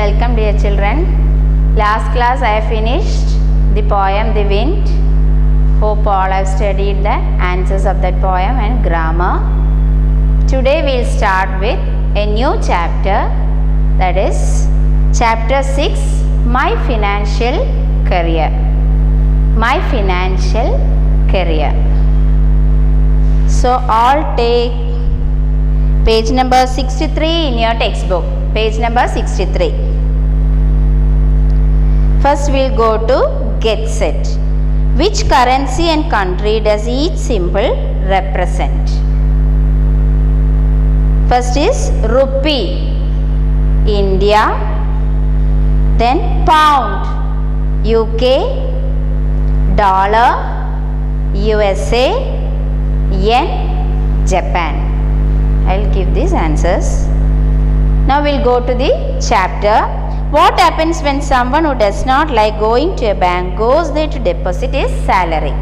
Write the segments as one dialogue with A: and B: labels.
A: Welcome dear children. Last class I have finished the poem The Wind. Hope all have studied the answers of that poem and grammar. Today we will start with a new chapter, that is chapter 6, My Financial Career. My Financial Career. So all take page number 63 in your textbook. Page number 63. First we will go to get set. Which currency and country does each symbol represent? First is rupee, India. Then pound, UK. Dollar, USA. Yen, Japan. I will give these answers. Now we will go to the chapter. What happens when someone who does not like going to a bank goes there to deposit his salary?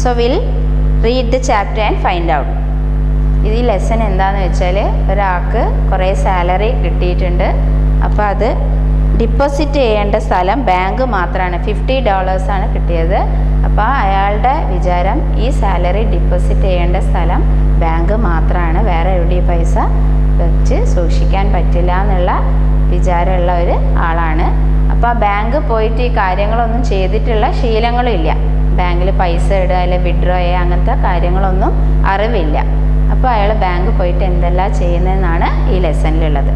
A: So we will read the chapter and find out. This lesson എന്താണെന്ന് വെച്ചാൽ ഒരാൾക്ക് കുറേ salary കിട്ടിയിട്ടുണ്ട്. അപ്പോൾ അത് deposit ചെയ്യേണ്ട സ്ഥലം bank മാത്രമാണ്. $50 ആണ് കിട്ടിയത്. അപ്പോൾ അയാളുടെ വിചാരം ഈ സാലറി ഡിപ്പോസിറ്റ് ചെയ്യേണ്ട സ്ഥലം ബാങ്ക് മാത്രമാണ്, വേറെ എവിടെയും പൈസ വെച്ച് സൂക്ഷിക്കാൻ പറ്റില്ല എന്നുള്ള വിചാരമുള്ള ഒരു ആളാണ്. അപ്പോൾ ആ ബാങ്ക് പോയിട്ട് ഈ കാര്യങ്ങളൊന്നും ചെയ്തിട്ടുള്ള ശീലങ്ങളും ഇല്ല. ബാങ്കിൽ പൈസ ഇടുക അല്ലെങ്കിൽ വിഡ്രോ ചെയ്യുക അങ്ങനത്തെ കാര്യങ്ങളൊന്നും അറിവില്ല. അപ്പോൾ അയാൾ ബാങ്ക് പോയിട്ട് എന്തെല്ലാം ചെയ്യുന്നതെന്നാണ് ഈ ലെസണിലുള്ളത്.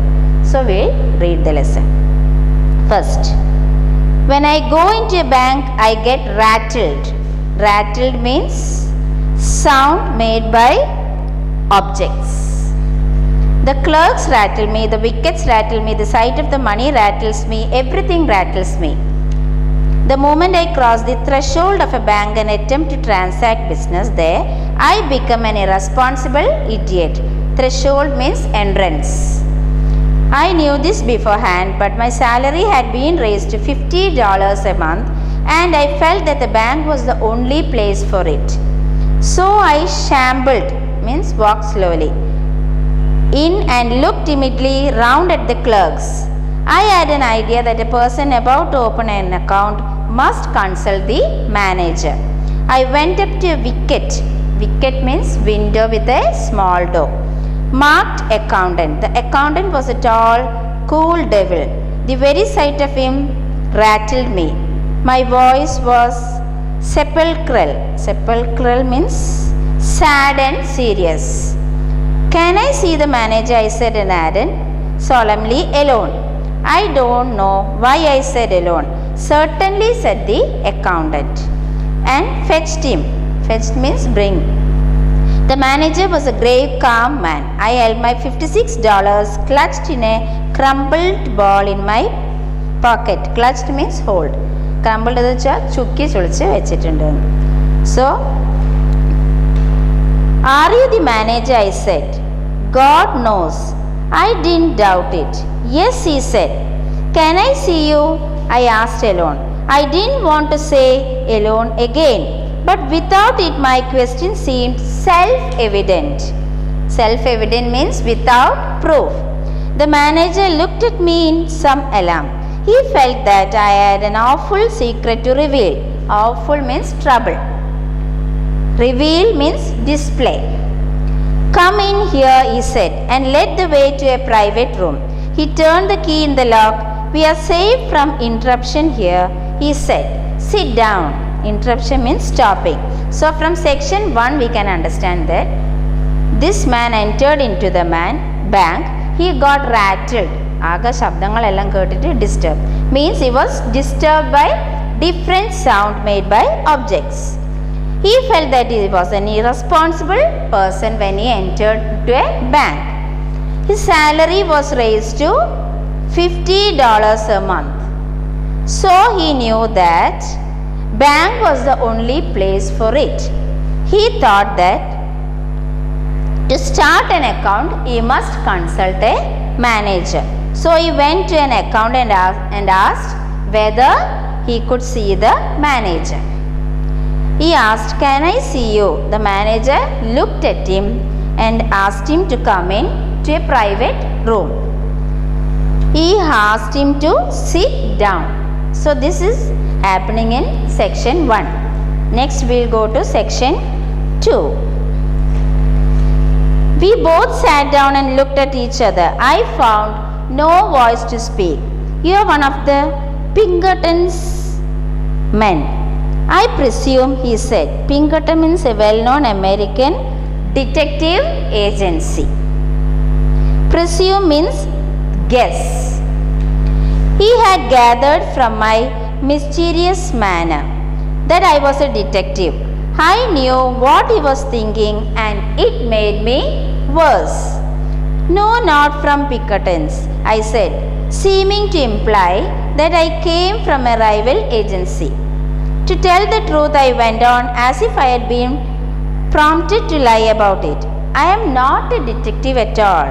A: So we read the lesson. First, when I go into a bank, I get rattled. Rattled means sound made by objects. The clerks rattle me, the wickets rattle me, the sight of the money rattles me, everything rattles me. The moment I cross the threshold of a bank and attempt to transact business there, I become an irresponsible idiot. Threshold means entrance. I knew this beforehand, but my salary had been raised to $50 a month and I felt that the bank was the only place for it. So I shambled, means walked slowly, in and looked timidly round at the clerks. I had an idea that a person about to open an account must consult the manager. I went up to a wicket. Wicket means window with a small door. Marked accountant. The accountant was a tall, cool devil. The very sight of him rattled me. My voice was sepulchral. Sepulchral means sad and serious. Can I see the manager? I said and added solemnly, alone. I don't know why I said alone. Certainly, said the accountant, and fetched him. Fetched means bring. The manager was a grave, calm man. I held my $56 clutched in a crumpled ball in my pocket. Clutched means hold. Crumpled എന്ന് വെച്ചാൽ ചുക്കി ചുളിച്ച് വെച്ചിട്ടുണ്ട്. So, are you the manager? I said. God knows. I didn't doubt it. Yes, he said. Can I see you? I asked alone. I didn't want to say alone again. But without it, my question seemed self-evident. Self-evident means without proof. The manager looked at me in some alarm. He felt that I had an awful secret to reveal. Awful means trouble. Reveal means display. Come in here, he said, and led the way to a private room. He turned the key in the lock. We are safe from interruption here, he said. Sit down. Interruption means stopping. So from section 1 we can understand that this man entered into the bank. He got rattled. Aga ശബ്ദങ്ങളെല്ലാം കേട്ടിട്ട് disturbed. Means he was disturbed by different sound made by objects. He felt that he was an irresponsible person when he entered to a bank. His salary was raised to $50 a month. So he knew that bank was the only place for it. He thought that to start an account he must consult a manager. So he went to an accountant and asked whether he could see the manager. He asked, "Can I see you?" The manager looked at him and asked him to come in to a private room. He asked him to sit down. So this is happening in section 1. Next we will go to section 2. We both sat down and looked at each other. I found no voice to speak. You are one of the Pinkerton's men, I presume, he said. Pinkerton means a well-known American detective agency. Presume means guess. He had gathered from my mysterious manner that I was a detective. I knew what he was thinking and it made me worse. No, not from Pinkerton's, I said, seeming to imply that I came from a rival agency. To tell the truth, I went on as if I had been prompted to lie about it. I am not a detective at all.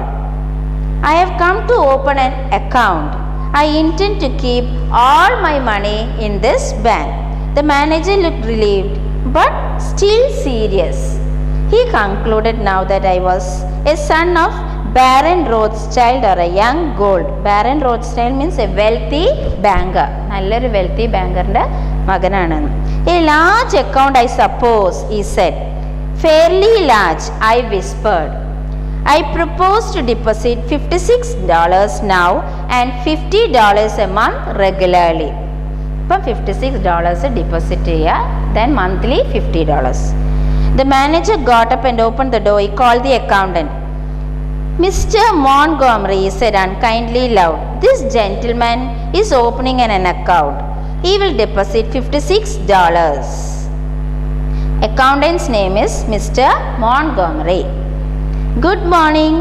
A: I have come to open an account. I intend to keep all my money in this bank. The manager looked relieved but still serious. He concluded now that I was a son of Baron Rothschild or a young gold. Baron Rothschild means a wealthy banker. നല്ലൊരു wealthy bankerന്റെ മകനാണെന്ന്. A large account, I suppose, he said. Fairly large, I whispered. I propose to deposit $56 now and $50 a month regularly. ഇപ്പം $56 deposit ചെയ്യുക, then monthly $50. The manager got up and opened the door. He called the accountant. Mr. Montgomery, he said unkindly loud, this gentleman is opening an account. He will deposit $56. Accountant's name is Mr. Montgomery. Good morning.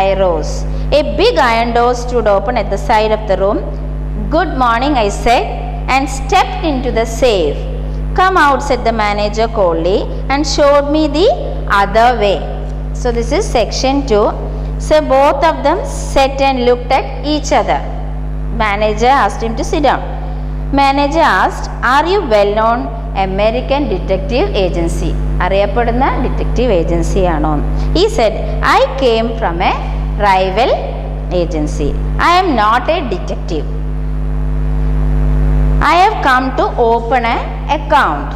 A: I rose. A big iron door stood open at the side of the room. Good morning, I said, and stepped into the safe. Come out, said the manager coldly and showed me the other way. So this is section 2. So both of them sat and looked at each other. Manager asked him to sit down. Manager asked, are you well known American detective agency? അറിയപ്പെടുന്ന detective agency ആണോ? He said, I came from a rival agency. I am not a detective. I have come to open an account.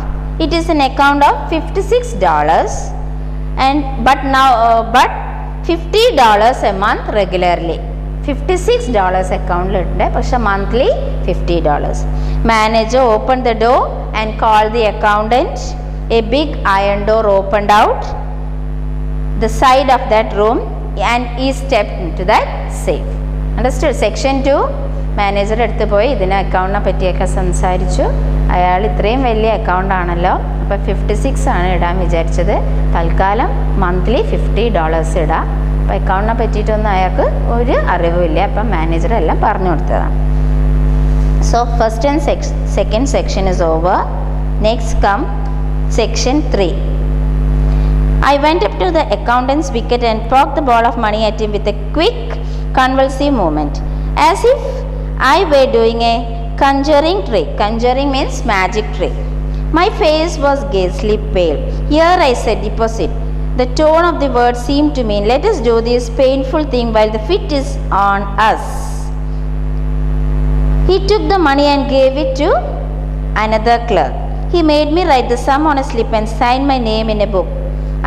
A: It is an account of $56 but $50 a month regularly. $56 അക്കൗണ്ടിലുണ്ട്, പക്ഷെ monthly $50. Manager opened the door and called the accountant. A big iron door opened out the side of that room and he stepped into that safe. Understood? Section 2. Manager അടുത്ത് പോയി ഇതിന് അക്കൗണ്ടിനെ പറ്റിയൊക്കെ സംസാരിച്ചു. അയാൾ ഇത്രയും വലിയ account ആണല്ലോ, അപ്പോൾ 56 ആണ് ഇടാൻ വിചാരിച്ചത്. തൽക്കാലം മന്ത്ലി $50 ഇടാം. അപ്പോൾ അക്കൗണ്ടിനെ പറ്റിയിട്ടൊന്നും അയാൾക്ക് ഒരു അറിവുമില്ല. അപ്പം മാനേജർ എല്ലാം പറഞ്ഞു കൊടുത്തതാണ്. So first and second section is over. Next come section 3. I went up to the accountant's wicket and poked the ball of money at him with a quick convulsive movement, as if I were doing a conjuring trick. Conjuring means magic trick. My face was ghastly pale. Here, I said, deposit. The tone of the word seemed to mean, let us do this painful thing while the fit is on us. He took the money and gave it to another clerk. He made me write the sum on a slip and sign my name in a book.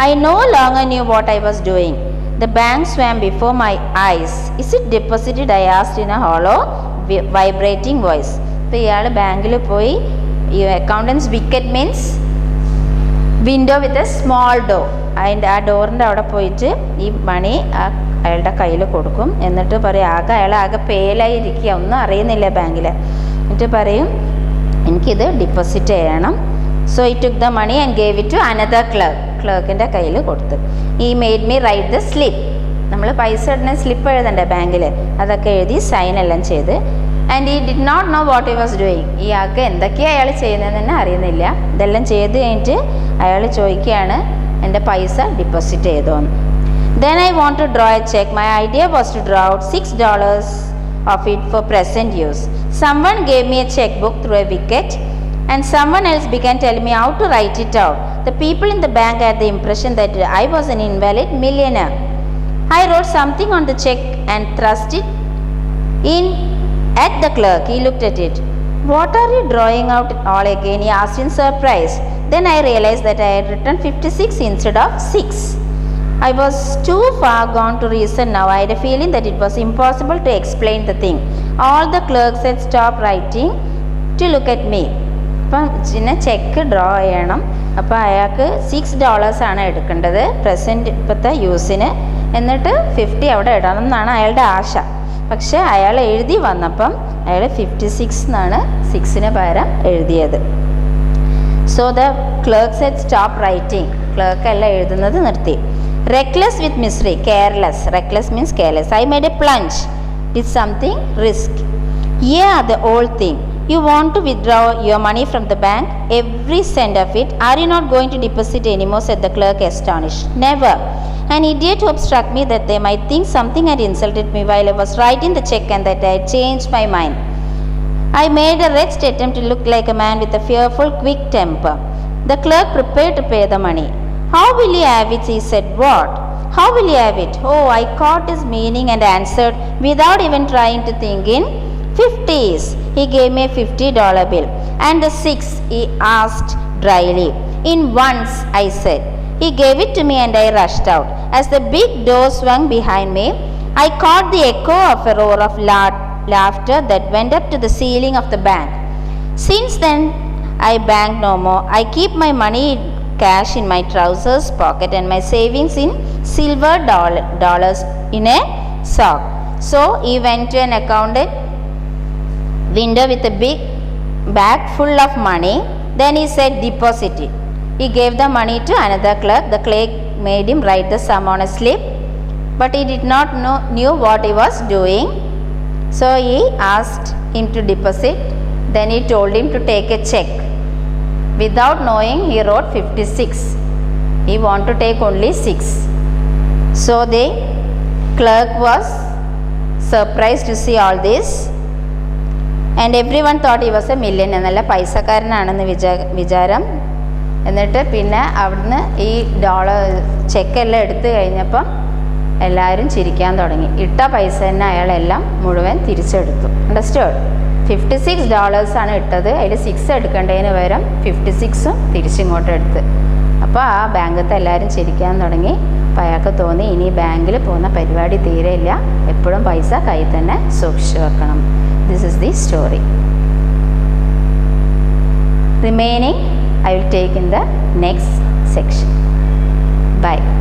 A: I no longer knew what I was doing. The bank swam before my eyes. Is it deposited? I asked in a hollow, vibrating voice. ഇപ്പോൾ ഇയാൾ ബാങ്കിൽ പോയി, ഈ accountants wicket means window with a small door, അതിൻ്റെ ആ ഡോറിൻ്റെ അവിടെ പോയിട്ട് ഈ മണി അയാളുടെ കയ്യിൽ കൊടുക്കും. എന്നിട്ട് പറയും, അയാളാകെ പേലായിരിക്കുക, ഒന്നും അറിയുന്നില്ല ബാങ്കിൽ. എന്നിട്ട് പറയും, എനിക്കിത് ഡിപ്പോസിറ്റ് ചെയ്യണം. So he took the money and gave it to another ക്ലർക്കിൻ്റെ കയ്യിൽ കൊടുത്തു. He made me write the slip. നമ്മൾ പൈസ ഇടുന്ന സ്ലിപ്പ് എഴുതണ്ടേ ബാങ്കിൽ, അതൊക്കെ എഴുതി സൈൻ എല്ലാം ചെയ്ത്. And he did not know what he was doing. ഇയാൾക്ക് എന്തൊക്കെയാണ് അയാൾ ചെയ്യുന്നതെന്ന് തന്നെ അറിയുന്നില്ല. ഇതെല്ലാം ചെയ്ത് കഴിഞ്ഞിട്ട് അയാൾ ചോദിക്കുകയാണ്, എൻ്റെ പൈസ deposit ചെയ്തോന്ന്. Then I want to draw a check. My idea was to draw out $6 of it for present use. Someone gave me a checkbook through a wicket and someone else began telling me how to write it out. The people in the bank had the impression that I was an invalid millionaire. I wrote something on the check and thrust it At the clerk, he looked at it. "What are you drawing out all again?" he asked in surprise. Then I realized that I had written 56 instead of 6. I was too far gone to reason now. I had a feeling that it was impossible to explain the thing. All the clerks had stopped writing to look at me. അപ്പം പിന്നെ check draw ചെയ്യണം. അപ്പോൾ അയാൾക്ക് $6 ആണ് എടുക്കേണ്ടത് present ഇപ്പോഴത്തെ യൂസിന്. എന്നിട്ട് 50 അവിടെ ഇടണം എന്നാണ് അയാളുടെ ആശ. പക്ഷേ അയാൾ എഴുതി വന്നപ്പം അയാൾ 56 എന്നാണ് 6-ന് പകരം എഴുതിയത്. So the clerks had stop writing. Clerk എല്ലാം എഴുതുന്നത് നിർത്തി. Reckless with misery, careless. Reckless means careless. I made a plunge. Did something risk. Yeah, the old thing. You want to withdraw your money from the bank? Every cent of it. Are you not going to deposit anymore? Said the clerk, astonished. Never. An idiot hope struck me that they might think something had insulted me while I was writing the check and that I had changed my mind. I made a wretched attempt to look like a man with a fearful, quick temper. The clerk prepared to pay the money. "How will you have it?" he said. "What? How will you have it?" Oh, I caught his meaning and answered without even trying to think in 50s. He gave me a $50 bill. "And the 6? he asked dryly. "In ones," I said. He gave it to me and I rushed out. As the big door swung behind me, I caught the echo of a roar of laughter that went up to the ceiling of the bank. Since then, I bank no more. I keep my money cash in my trousers pocket and my savings in silver dollars in a sock. So he went to an accountant window with a big bag full of money. Then he said, "Deposit it." He gave the money to another clerk. The clerk made him write the sum on a slip, but he did not knew what he was doing. So he asked him to deposit. Then he told him to take a check. Without knowing, he wrote 56. He wanted to take only 6. So the clerk was surprised to see all this, and everyone thought he was a millionaire. നല്ല പൈസക്കാരനാണെന്ന് വിചാരം. എന്നിട്ട് പിന്നെ അവിടുന്ന് ഈ ചെക്കെല്ലാം എടുത്തു കഴിഞ്ഞപ്പം എല്ലാവരും ചിരിക്കാൻ തുടങ്ങി. ഇട്ട പൈസ തന്നെ അയാളെല്ലാം മുഴുവൻ തിരിച്ചെടുത്തു. അണ്ടർസ്റ്റുഡ്? $56 ആണ് ഇട്ടത്. അതിൽ 6 എടുക്കേണ്ടതിന് പകരം 56ഉം തിരിച്ചിങ്ങോട്ട് എടുത്ത്. അപ്പോൾ ആ ബാങ്കത്തെ എല്ലാവരും ചിരിക്കാൻ തുടങ്ങി. അപ്പോൾ അയാൾക്ക് തോന്നി ഇനി ബാങ്കിൽ പോകുന്ന പരിപാടി തീരെയില്ല, എപ്പോഴും പൈസ കയ്യിൽ തന്നെ സൂക്ഷിച്ചു വെക്കണം. This is the story. Remaining I will take in the next section. Bye.